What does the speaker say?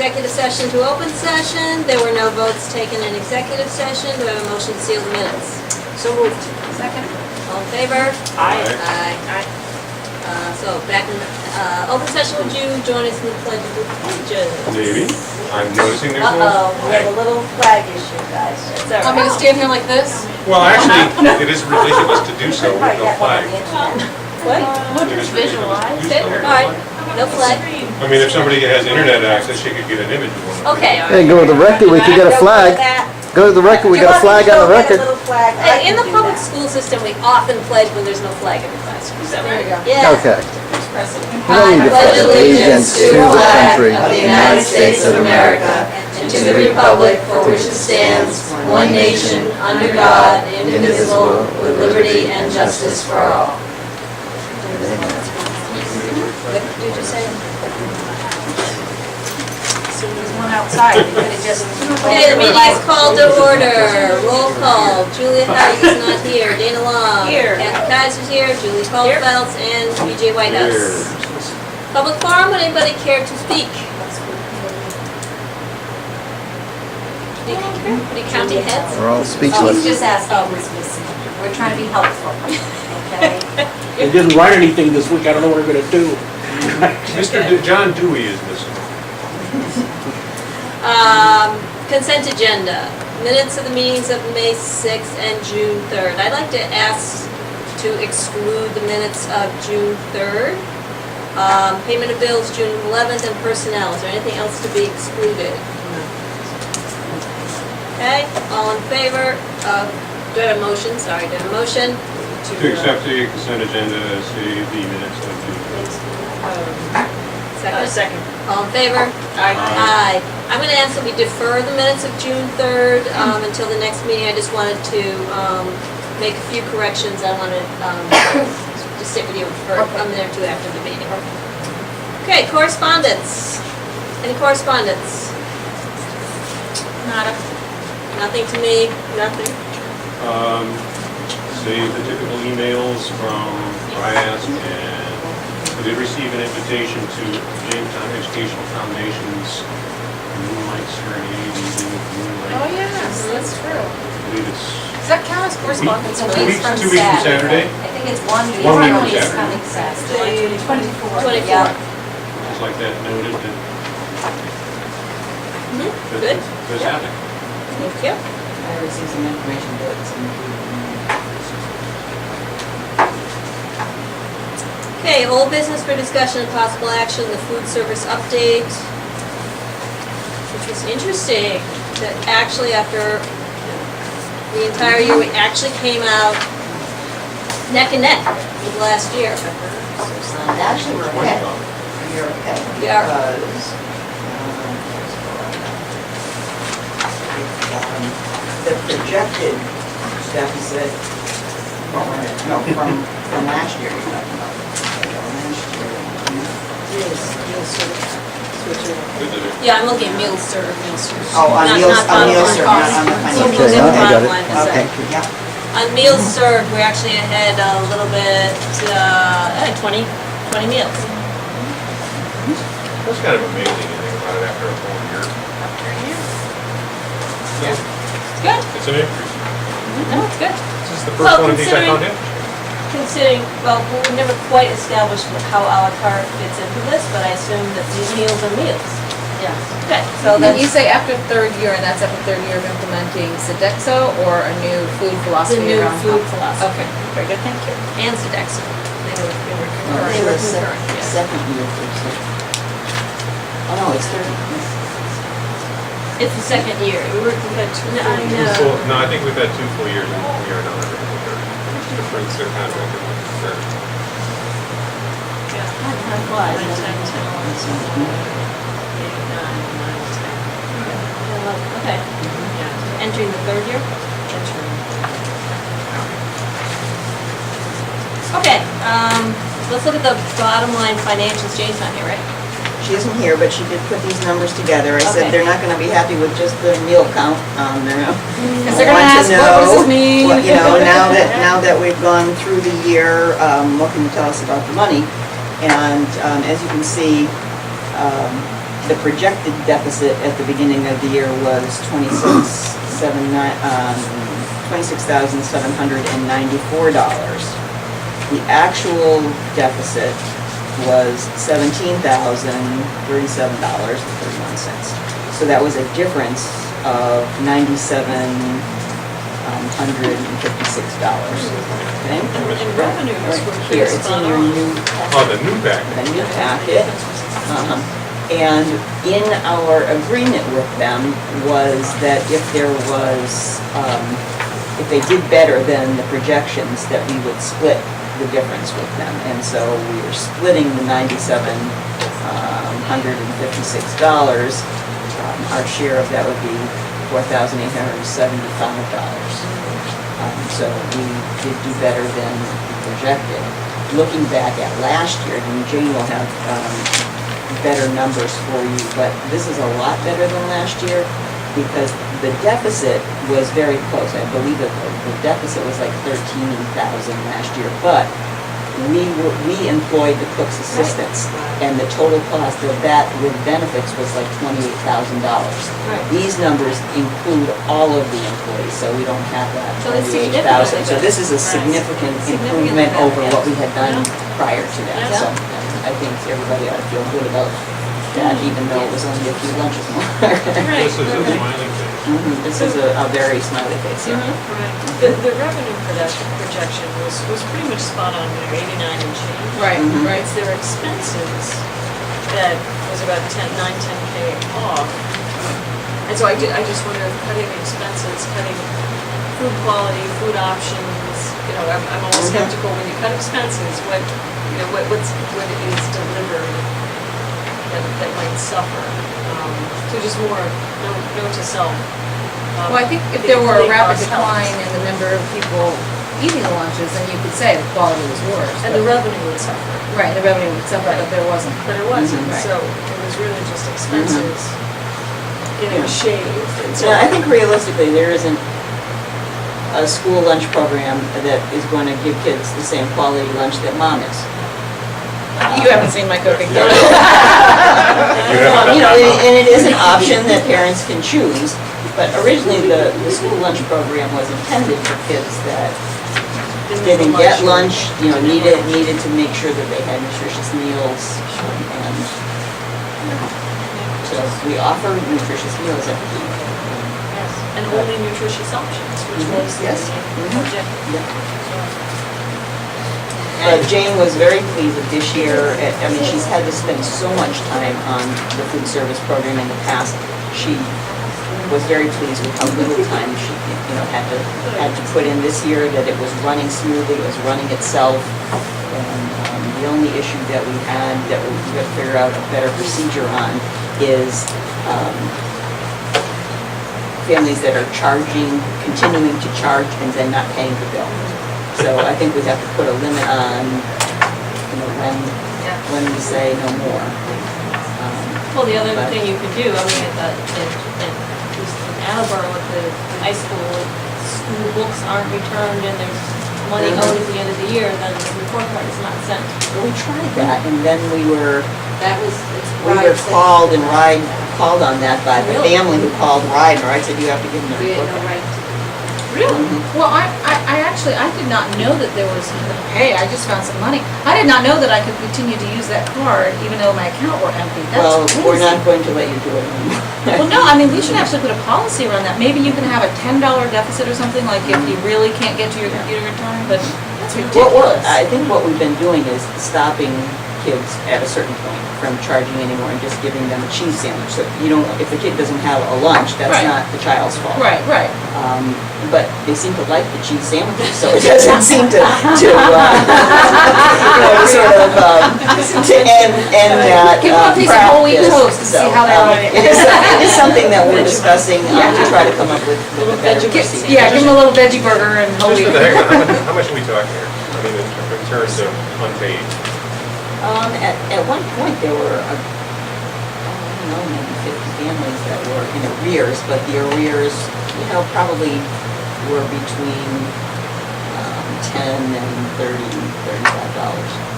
executive session to open session. There were no votes taken in executive session. Do I have a motion to seal the minutes? So moved. Second. All in favor? Aye. Aye. So back in open session, would you join us in the pledge of allegiance? Maybe. I'm noticing there's no. Uh-oh, we have a little flag issue, guys. It's all Want me to right. stand here like this? Well, actually, it is ridiculous to do so with no flag. What? We'll just visualize it. All right, no flag. I mean, if somebody has internet access, she could get an image of one. Okay. Hey, go to the record, we could get a flag. Go to the record, we got a flag on the record. Hey, in the public school system, we often pledge when there's no flag in the classroom. So, There you go. yeah. Okay. I pledge allegiance to the flag of the United States of America and to the republic for which it stands, one nation, under God, indivisible, with liberty and justice for all. What did you say? There's one outside. You could have just. Okay, the meeting is called to order. Roll call. Julia Howard is not here. Dana Long. Here. Kathy Kaiser's here. Julie Caldwell's and BJ Whitehouse. Public forum, would anybody care to speak? Any county heads? We're all He's speechless. just asking who's missing. We're trying to be helpful, okay? They didn't write anything this week, I don't know what we're gonna do. John Dewey is missing. Consent agenda. Minutes of the meetings of May 6th and June 3rd. I'd like to ask to exclude the minutes of June 3rd. Payment of bills June 11th and personnel. Is there anything else to be excluded? Okay, all in favor of, do I have a motion? Sorry, do I have a motion? To accept the consent agenda as the minutes of June. Second. All in favor? Aye. I'm going to ask that we defer the minutes of June 3rd until the next meeting. I just wanted to make a few corrections. I wanted to sit with you for a minute or two after the meeting. Okay, correspondence. Any correspondence? Nada. Nothing to me, nothing. Say the typical emails from RIASC, and we did receive an invitation to Jamestown Educational Foundation's Moonlight Serenade evening with Moonlight. Oh, yes, that's true. I believe it's Does that count as correspondence? It's a 2 week weeks, from 2 weeks from Saturday. I think it's 1 week. 1 week from It's Saturday. coming Saturday. 24. 24. Yeah. Just like that noted that Good. this happening. Thank you. I received some information that it's Okay, old business for discussion and possible action, the food service update, which was interesting, that actually after the entire year, we actually came out neck and neck with last year. actually we're okay. You're okay. We are. Because, the projected deficit, no, from last year you're talking about. Yeah, I'm looking at meals served. Oh, on Not- meals, not on meals bottom served, line not on the costs. financial. Those in the I got bottom it. line, Okay, so. yeah. On meals served, we're actually ahead a little bit, 20 meals. That's kind of amazing, you think about it, after a whole year. It's good. It's an increase. No, it's good. This is the Well, first one of these I considering- found out. Considering, well, we never quite established how à la carte fits into this, but I assume that these meals are meals. Yeah. Okay, so And you that's say after third year, and that's after third year of implementing Sodexo or a new food the philosophy new around food health? philosophy. Okay, very good, thank you. And Sodexo. They were They concurrent. were Concurrent, yes. second year, oh no, it's third. It's the second year. We've had two. No, I know. No, I think we've had 2 full years, and we are now under the third. Difference, they're kind of like the third. Yeah, time flies. 9, 10, 11, 12. Okay. Entering the third year? Okay, let's look at the bottom line financials. Jane's not here, right? She isn't here, but she did put these numbers together. I Okay. said they're not gonna be happy with just the meal count. Because they're gonna ask, what does this mean? You know, now that we've gone through the year, what can you tell us about the money? And as you can see, the projected deficit at the beginning of the year was $26,794. The actual deficit was $17,037.31. So that was a difference of $9,756. Okay? And revenues Right were here, pretty it's spot in your on. new, Oh, the new packet. the new packet. And in our agreement with them was that if there was, if they did better than the projections, that we would split the difference with them. And so we were splitting the $9,756. Our share of that would be $4,875. So we did do better than projected. Looking back at last year, and Jane will have better numbers for you, but this is a lot better than last year because the deficit was very close. I believe that the deficit was like 13,000 last year, but we employed the cook's assistants, and the total cost of that with benefits was like $28,000. These numbers include all of the employees, so we don't have that So it's 28,000. So this is a significantly significant Significantly improvement better, over yeah. what we had done Yeah. prior to that. Yeah. So I think everybody ought to feel good about that, even though it was only a few lunches more. Right. This is a smiling face. This is a very smiley face, yeah. Right. The revenue for that projection was pretty much spot on there, 89 and change. Right, Mhm. right. It's their expenses that was about 10K off. And so I just wonder if cutting expenses, cutting food quality, food options, I'm always skeptical when you cut expenses, what is delivered that might suffer. So just more note to self. Well, I think if there were a rapid decline in the number of people eating the lunches, then you could say the quality was worse. And the revenue would suffer. Right, the revenue would suffer, but there wasn't. But it wasn't, Right. so it was really just expenses getting shaved. And so Yeah, I think realistically, there isn't a school lunch program that is going to give kids the same quality lunch that mom is. You haven't seen my cooking. And it is an option that parents can choose, but originally the school lunch program was intended for kids that didn't get lunch, needed to make sure that they had nutritious meals. And so we offer nutritious meals every week. Yes, and only nutritious options, which was the Yes. objective. Jane was very pleased with this year. I mean, she's had to spend so much time on the food service program in the past. She was very pleased with how little time she, had to put in this year, that it was running smoothly, it was running itself. And the only issue that we had that we got to figure out a better procedure on is families that are continuing to charge and then not paying the bill. So I think we have to put a limit on, when we say no more. Well, the other thing you could do, I mean, at least in Attleboro at the high school, school books aren't returned and there's money owed at the end of the year, then the report card is not sent. We tried that, and then we were Right. called, and Ride called on that by the Really? family who called Ride, and Ride said, you have to give them the report card. Really? Well, I did not know that there was, hey, I just found some money. I did not know that I could continue to use that card even though my account were empty. Well, That's we're crazy. not going to let you do it anymore. Well, no, I mean, we should actually put a policy around that. Maybe you can have a $10 deficit or something, like if you really can't get to your computer in time, but that's ridiculous. I think what we've been doing is stopping kids at a certain point from charging anymore and just giving them a cheese sandwich. So if the kid doesn't have a lunch, that's Right. not the child's fault. Right. But they seem to like the cheese sandwiches, so it doesn't seem to sort of, to end that Give them a piece of whole wheat practice. toast to see how they like It is something that we're discussing to try to come up with a better procedure. Yeah, give them a little veggie burger and whole Just wheat. for the heck of it, how much are we talking here? I mean, in terms of unpaid? At one point, there were, I don't know, maybe 50 families that were in arrears, but the arrears, probably were between $10 and $35.